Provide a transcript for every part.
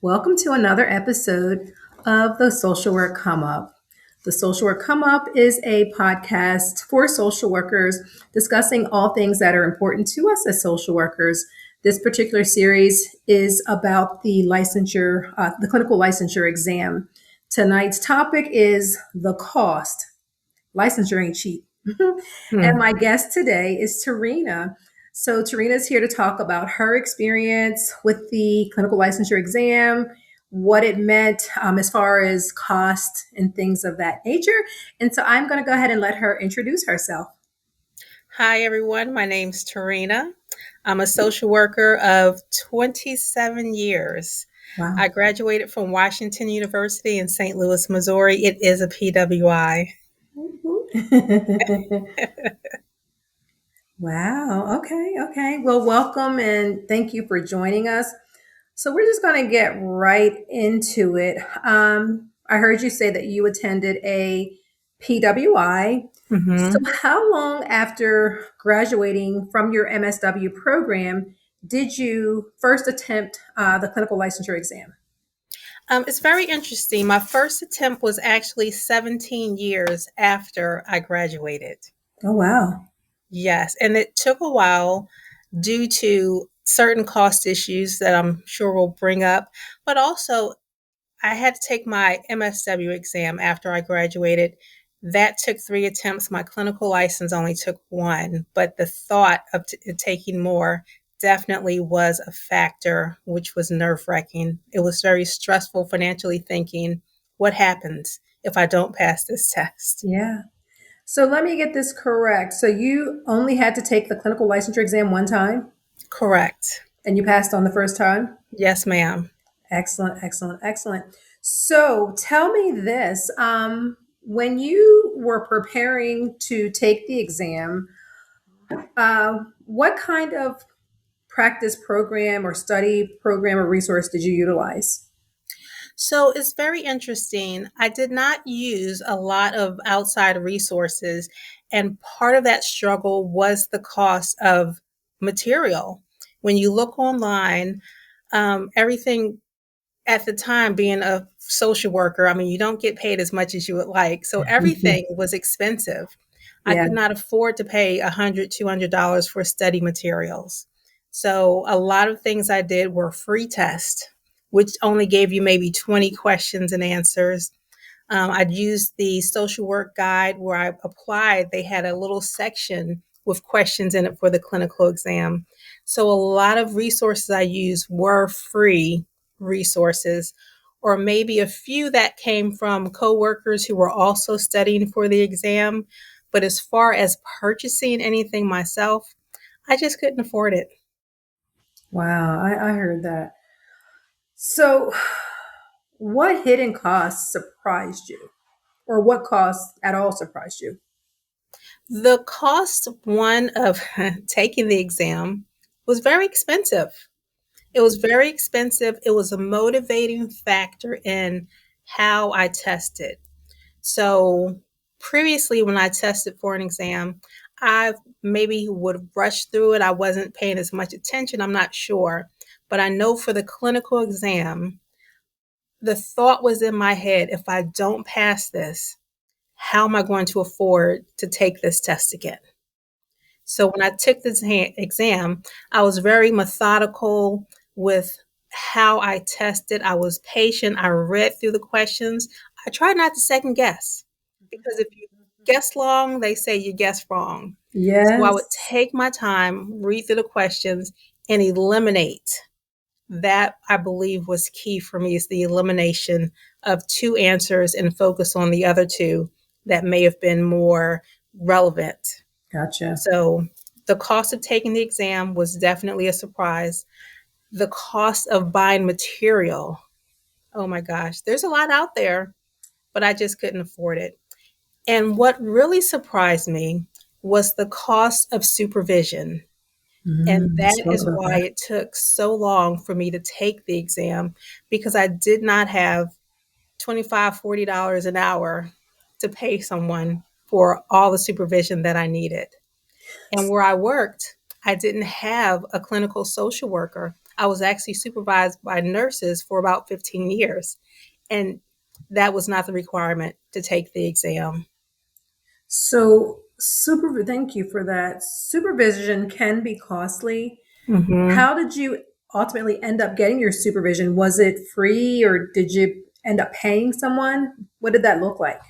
Welcome to another episode of the Social Work Come Up. The Social Work Come Up is a podcast for social workers discussing all things that are important to us as social workers. This particular series is about the clinical licensure exam. Tonight's topic is the cost. Licensure ain't cheap. And Hmm. my guest today is Tarina. So, Tarina is here to talk about her experience with the clinical licensure exam, what it meant as far as cost and things of that nature. And so, I'm going to go ahead and let her introduce herself. Hi, everyone. My name's Tarina. I'm a social worker of 27 years. I Wow. graduated from Washington University in St. Louis, Missouri. It is a PWI. Wow. Okay. Okay. Well, welcome and thank you for joining us. So we're just going to get right into it. I heard you say that you attended a PWI. So, hmm how long after graduating from your MSW program did you first attempt the clinical licensure exam? It's very interesting. My first attempt was actually 17 years after I graduated. Oh, wow. Yes, and it took a while due to certain cost issues that I'm sure we'll bring up, but also I had to take my MSW exam after I graduated. That took 3 attempts. My clinical license only took one, but the thought of taking more definitely was a factor, which was nerve wracking. It was very stressful financially thinking, what happens if I don't pass this test? Yeah. So, let me get this correct. So, you only had to take the clinical licensure exam one time Correct. and you passed on the first time? Yes, ma'am. Excellent, excellent, excellent. So tell me this. When you were preparing to take the exam, what kind of practice program or study program or resource did you utilize? So it's very interesting. I did not use a lot of outside resources, and part of that struggle was the cost of material. When you look online, everything at the time, being a social worker, I mean, you don't get paid as much as you would like. So everything was expensive. I Yeah, could not afford to pay $100, $200 for study materials. So a lot of things I did were free tests, which only gave you maybe 20 questions and answers. I'd used the social work guide where I applied. They had a little section with questions in it for the clinical exam. So a lot of resources I used were free resources, or maybe a few that came from coworkers who were also studying for the exam. But as far as purchasing anything myself, I just couldn't afford it. wow, I heard that. So, what hidden costs surprised you, or what costs at all surprised you? The cost, one, of taking the exam was very expensive. It was very expensive. It was a motivating factor in how I tested. So previously, when I tested for an exam, I maybe would rush through it. I wasn't paying as much attention. I'm not sure. But I know for the clinical exam, the thought was in my head, if I don't pass this, how am I going to afford to take this test again? So when I took this exam, I was very methodical with how I tested. I was patient. I read through the questions. I tried not to second guess, because if you guess long, they say you guess wrong. So I would Yes. take my time, read through the questions, and eliminate. That, I believe, was key for me, is the elimination of two answers and focus on the other two that may have been more relevant. Gotcha. So the cost of taking the exam was definitely a surprise. The cost of buying material, oh my gosh, there's a lot out there, but I just couldn't afford it. And what really surprised me was the cost of supervision. And Mm, that spoke is about why that. it took so long for me to take the exam, because I did not have $25, $40 an hour to pay someone for all the supervision that I needed. And where I worked, I didn't have a clinical social worker. I was actually supervised by nurses for about 15 years. And that was not the requirement to take the exam. So, thank you for that. Supervision can be costly. Hmm. How did you ultimately end up getting your supervision? Was it free or did you end up paying someone? What did that look like?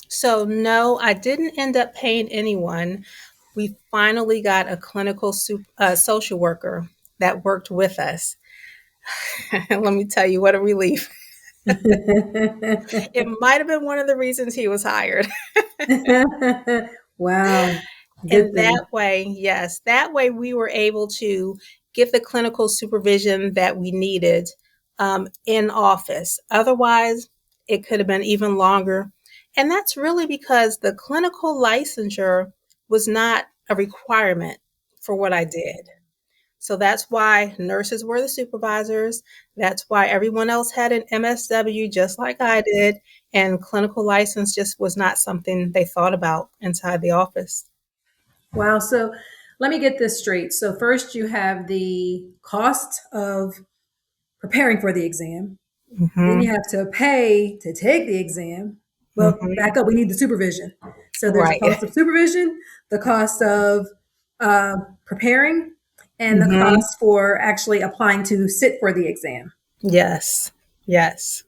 So, no, I didn't end up paying anyone. We finally got a social worker that worked with us. Let me tell you, what a relief. It might have been one of the reasons he was hired. Wow, good And thing. that way, yes, that way we were able to get the clinical supervision that we needed in office. Otherwise, it could have been even longer. And that's really because the clinical licensure was not a requirement for what I did. So that's why nurses were the supervisors. That's why everyone else had an MSW just like I did. And clinical license just was not something they thought about inside the office. Wow. So let me get this straight. So, first, you have the cost of preparing for the exam. Then you Hmm. have to pay to take the exam. Well, Hmm. back up, we need the supervision. So there's the Right. cost of supervision, the cost of preparing, and the Hmm. cost for actually applying to sit for the exam. Yes. Yes.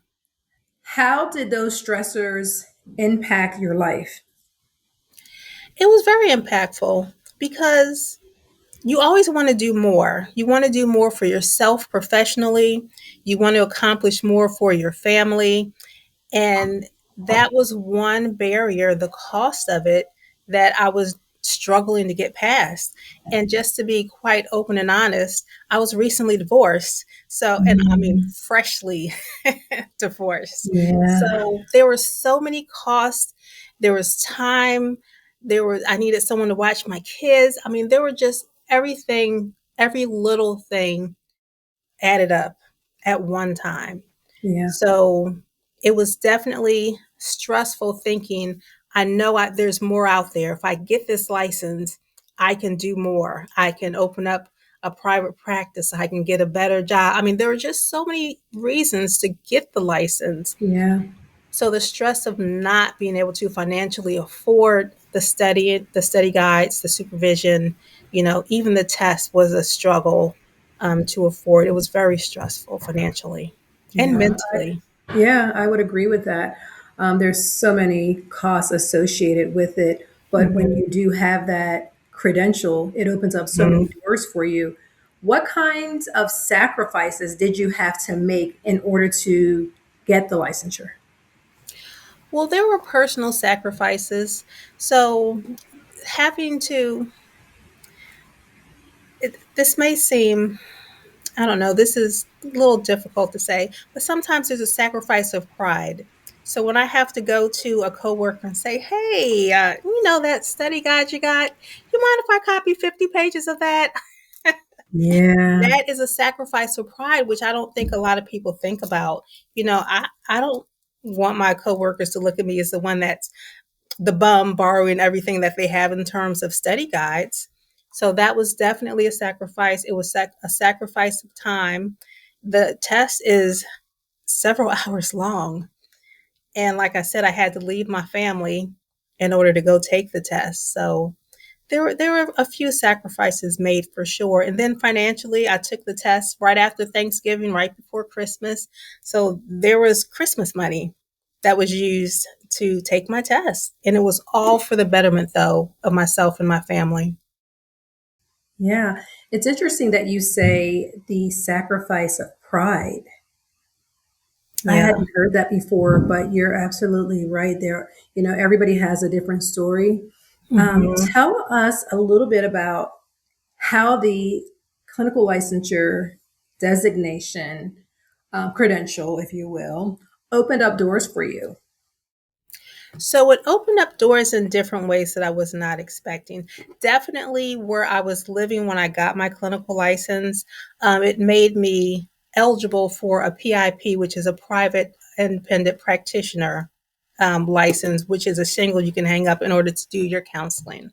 How did those stressors impact your life? It was very impactful because you always want to do more. You want to do more for yourself professionally. You want to accomplish more for your family. And that was one barrier, the cost of it, that I was struggling to get past. And just to be quite open and honest, I was recently divorced. So, and I mean, Mm, freshly divorced. yeah, So there were so many costs. There was time. I needed someone to watch my kids. I mean, there were just everything, every little thing added up at one time. yeah, So it was definitely stressful thinking, there's more out there. If I get this license, I can do more. I can open up a private practice. I can get a better job. I mean, there were just so many reasons to get the license. yeah, So the stress of not being able to financially afford the study guides, the supervision, even the test was a struggle to afford. It was very stressful financially and yeah. mentally. Yeah, I would agree with that. There's so many costs associated with it, but when Mhm. you do have that credential, it opens up so many Mhm. doors for you. What kinds of sacrifices did you have to make in order to get the licensure? Well, there were personal sacrifices. So having to, this may seem, I don't know, this is a little difficult to say, but sometimes there's a sacrifice of pride. So when I have to go to a coworker and say, "Hey, that study guide you got? You mind if I copy 50 pages of that?" Yeah, That is a sacrifice of pride, which I don't think a lot of people think about. I don't want my coworkers to look at me as the one that's the bum borrowing everything that they have in terms of study guides. So that was definitely a sacrifice. It was a sacrifice of time. The test is several hours long. And like I said, I had to leave my family in order to go take the test. So there were a few sacrifices made for sure. And then financially, I took the test right after Thanksgiving, right before Christmas. So there was Christmas money that was used to take my test. And it was all for the betterment, though, of myself and my family. yeah. It's interesting that you say the sacrifice of pride. I Yeah. hadn't heard that before, but you're absolutely right there. Everybody has a different story. Hmm. Tell us a little bit about how the clinical licensure designation, credential, if you will, opened up doors for you. So it opened up doors in different ways that I was not expecting. Definitely where I was living when I got my clinical license, it made me eligible for a PIP, which is a private independent practitioner license, which is a shingle you can hang up in order to do your counseling.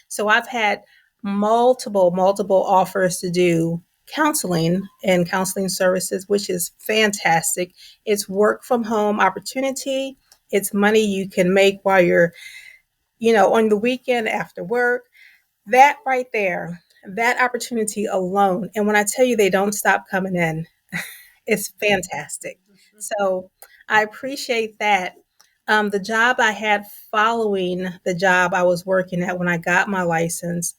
So I've had multiple offers to do counseling and counseling services, which is fantastic. It's work from home opportunity. It's money you can make while you're, on the weekend after work. That right there, that opportunity alone. And when I tell you they don't stop coming in, it's fantastic. So I appreciate that. The job I had following the job I was working at when I got my license,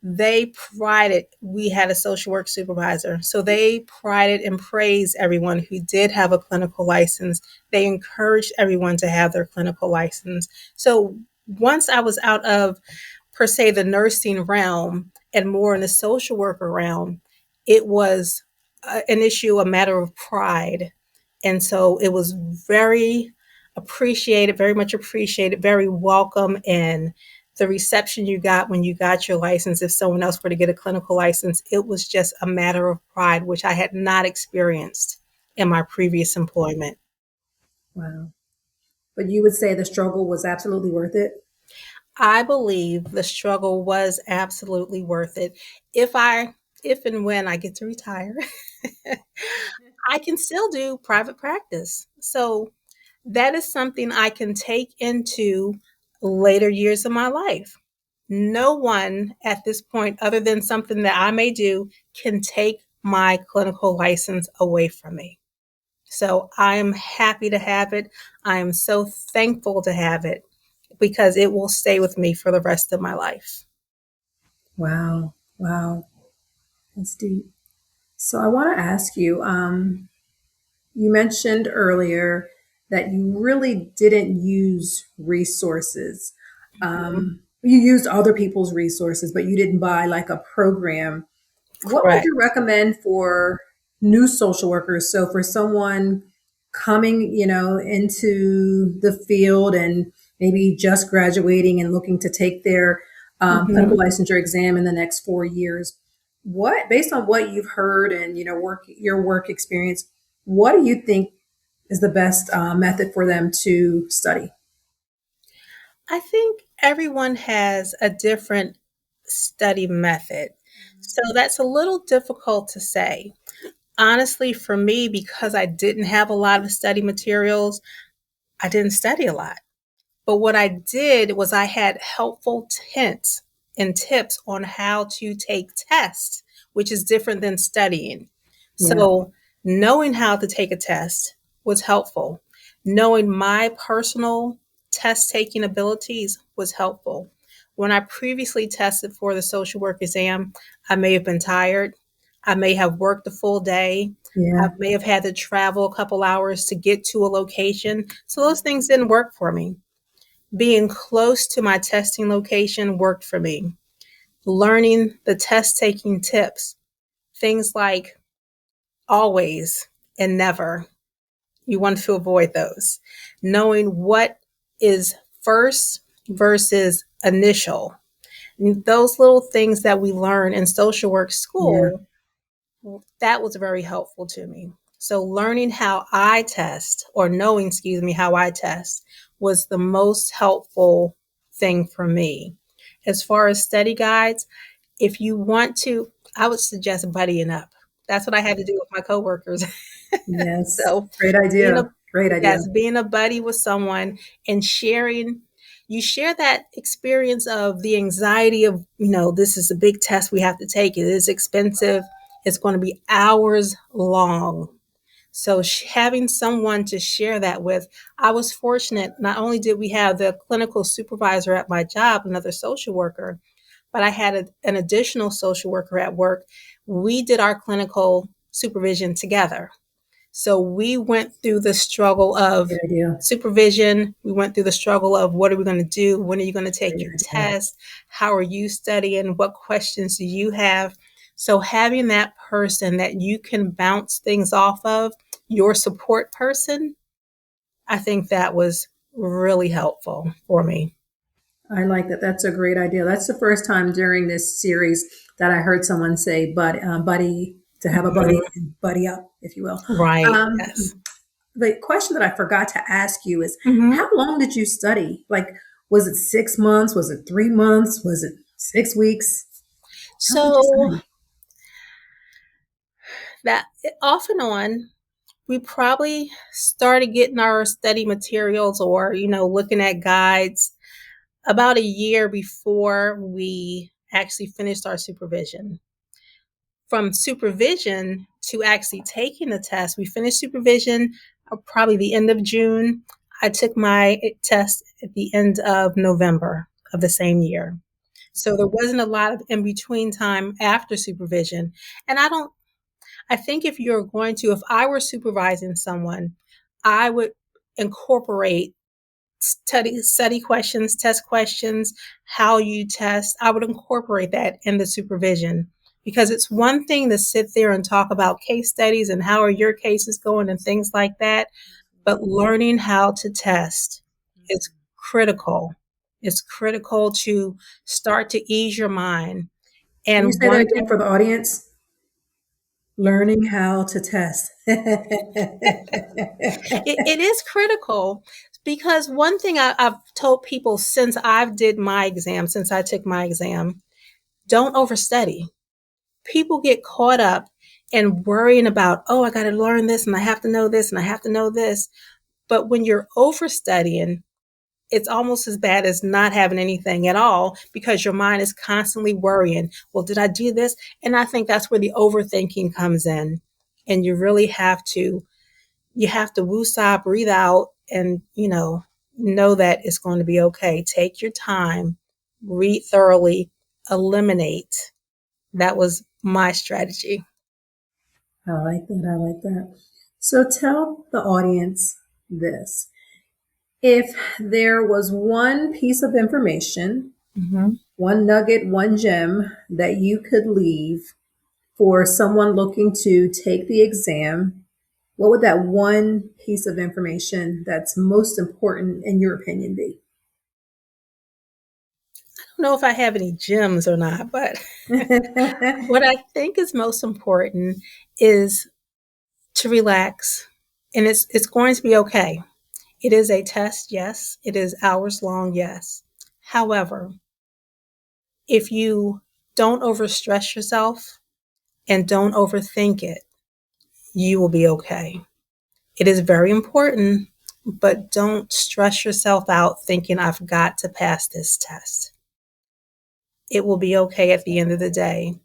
we had a social work supervisor. So they prided and praised everyone who did have a clinical license. They encouraged everyone to have their clinical license. So once I was out of, per se, the nursing realm and more in the social worker realm, it was an issue, a matter of pride. And so it was very appreciated, very much appreciated, very welcome. And the reception you got when you got your license, if someone else were to get a clinical license, it was just a matter of pride, which I had not experienced in my previous employment. Wow. But you would say the struggle was absolutely worth it? I believe the struggle was absolutely worth it. If and when I get to retire, I can still do private practice. So that is something I can take into later years of my life. No one at this point, other than something that I may do, can take my clinical license away from me. So I am happy to have it. I am so thankful to have it because it will stay with me for the rest of my life. Wow. Wow. That's deep. So I want to ask you, you mentioned earlier that you really didn't use resources. Mhm. You used other people's resources, but you didn't buy like a program. What would Correct. you recommend for new social workers? So for someone coming, into the field and maybe just graduating and looking to take their clinical Mhm. licensure exam in the next 4 years, based on what you've heard and your work experience, what do you think is the best method for them to study? I think everyone has a different study method. So that's a little difficult to say. Honestly, for me, because I didn't have a lot of study materials, I didn't study a lot. But what I did was I had helpful hints and tips on how to take tests, which is different than studying. Yeah, So, knowing how to take a test was helpful. Knowing my personal test taking abilities was helpful. When I previously tested for the social work exam, I may have been tired. I may have worked a full day. I yeah, may have had to travel a couple hours to get to a location. So, those things didn't work for me. Being close to my testing location worked for me. Learning the test taking tips, things like always and never, you want to avoid those. Knowing what is first versus initial. Those little things that we learn in social work yeah. school, that was very helpful to me. So learning how I test, or knowing, excuse me, how I test was the most helpful thing for me. As far as study guides, if you want to, I would suggest buddying up. That's what I had to do with my coworkers. Yes. So Great being idea. a Great idea. yes, being a buddy with someone and sharing, you share that experience of the anxiety of, this is a big test we have to take. It is expensive. It's going to be hours long. So having someone to share that with, I was fortunate. Not only did we have the clinical supervisor at my job, another social worker, but I had an additional social worker at work. We did our clinical supervision together. So we went through the struggle of Great idea. supervision. We went through the struggle of what are we going to do? When are you going to take Great your idea. test? How are you studying? What questions do you have? So having that person that you can bounce things off of, your support person, I think that was really helpful for me. I like that. That's a great idea. That's the first time during this series that I heard someone say, buddy, to have a buddy, Mhm. and buddy up, if you will. Right. Um, Yes. the question that I forgot to ask you is, Mhm. how long did you study? Like, was it 6 months? Was it 3 months? Was it 6 weeks? How long did you So study? that off and on, we probably started getting our study materials or, looking at guides about a year before we actually finished our supervision. From supervision to actually taking the test, we finished supervision probably the end of June. I took my test at the end of November of the same year. So there wasn't a lot of in between time after supervision. And I think if I were supervising someone, I would incorporate study questions, test questions, how you test. I would incorporate that in the supervision, because it's one thing to sit there and talk about case studies and how are your cases going and things like that. But learning how to test is critical. It's critical to start to ease your mind. Can you And say that one again for the audience? Learning how to test. it is critical, because one thing I've told people since I took my exam, don't overstudy. People get caught up in worrying about, oh, I got to learn this and I have to know this and I have to know this. But when you're overstudying, it's almost as bad as not having anything at all, because your mind is constantly worrying, well, did I do this? And I think that's where the overthinking comes in. And you really have to woosah, breathe out, and, know that it's going to be okay. Take your time, read thoroughly, eliminate. That was my strategy. I like that. I like that. So tell the audience this. If there was one piece of information, one nugget, one gem that you could leave for someone looking to take the exam, what would that one piece of information that's most important in your opinion be? I don't know if I have any gems or not, but what I think is most important is to relax, and it's going to be okay. It is a test, yes. It is hours long, yes. However, if you don't overstress yourself and don't overthink it, you will be okay. It is very important, but don't stress yourself out thinking I've got to pass this test. It will be okay at the end of the day.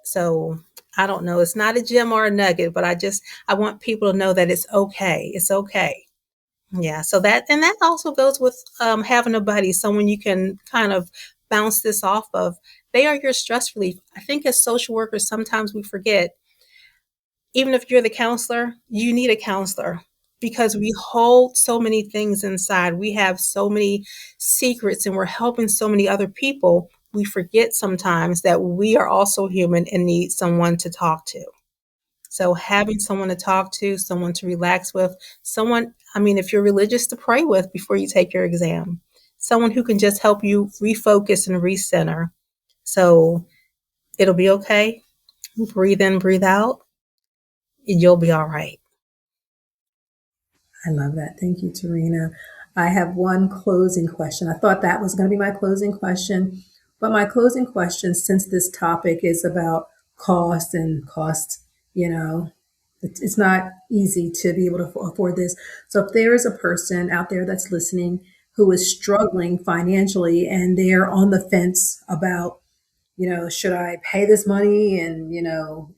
So I don't know. It's not a gem or a nugget, but I want people to know that it's okay. It's okay. Yeah. So that also goes with having a buddy, someone you can kind of bounce this off of. They are your stress relief. I think as social workers, sometimes we forget, even if you're the counselor, you need a counselor, because we hold so many things inside. We have so many secrets and we're helping so many other people. We forget sometimes that we are also human and need someone to talk to. So having someone to talk to, someone to relax with, if you're religious, to pray with before you take your exam, someone who can just help you refocus and recenter. So it'll be okay. Breathe in, breathe out. You'll be all right. I love that. Thank you, Tarina. I have one closing question. I thought that was going to be my closing question, but my closing question, since this topic is about cost and cost, it's not easy to be able to afford this. So if there is a person out there that's listening who is struggling financially and they're on the fence about, should I pay this money and,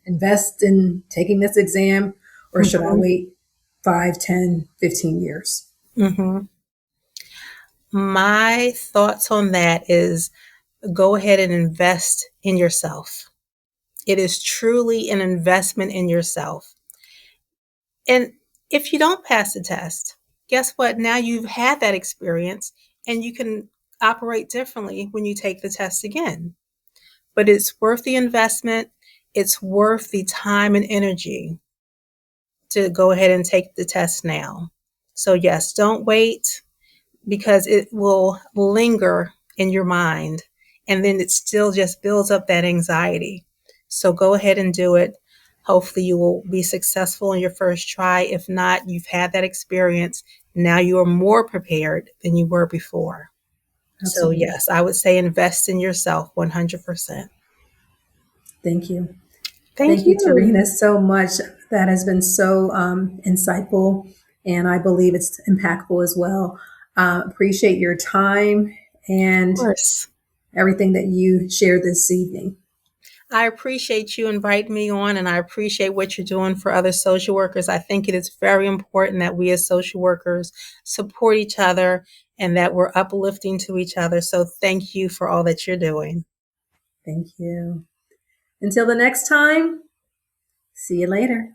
invest in taking this exam, or should I wait 5, 10, 15 years? Mm-hmm. My thoughts on that is, go ahead and invest in yourself. It is truly an investment in yourself. And if you don't pass the test, guess what? Now you've had that experience and you can operate differently when you take the test again. But it's worth the investment. It's worth the time and energy to go ahead and take the test now. So yes, don't wait, because it will linger in your mind and then it still just builds up that anxiety. So go ahead and do it. Hopefully you will be successful in your first try. If not, you've had that experience. Now you are more prepared than you were before. Absolutely. So yes, I would say invest in yourself 100%. Thank you. Thank Thank you, you. Tarina, so much. That has been so insightful, and I believe it's impactful as well. Appreciate your time Of and course. everything that you shared this evening. I appreciate you inviting me on, and I appreciate what you're doing for other social workers. I think it is very important that we as social workers support each other and that we're uplifting to each other. So thank you for all that you're doing. Thank you. Until the next time, see you later.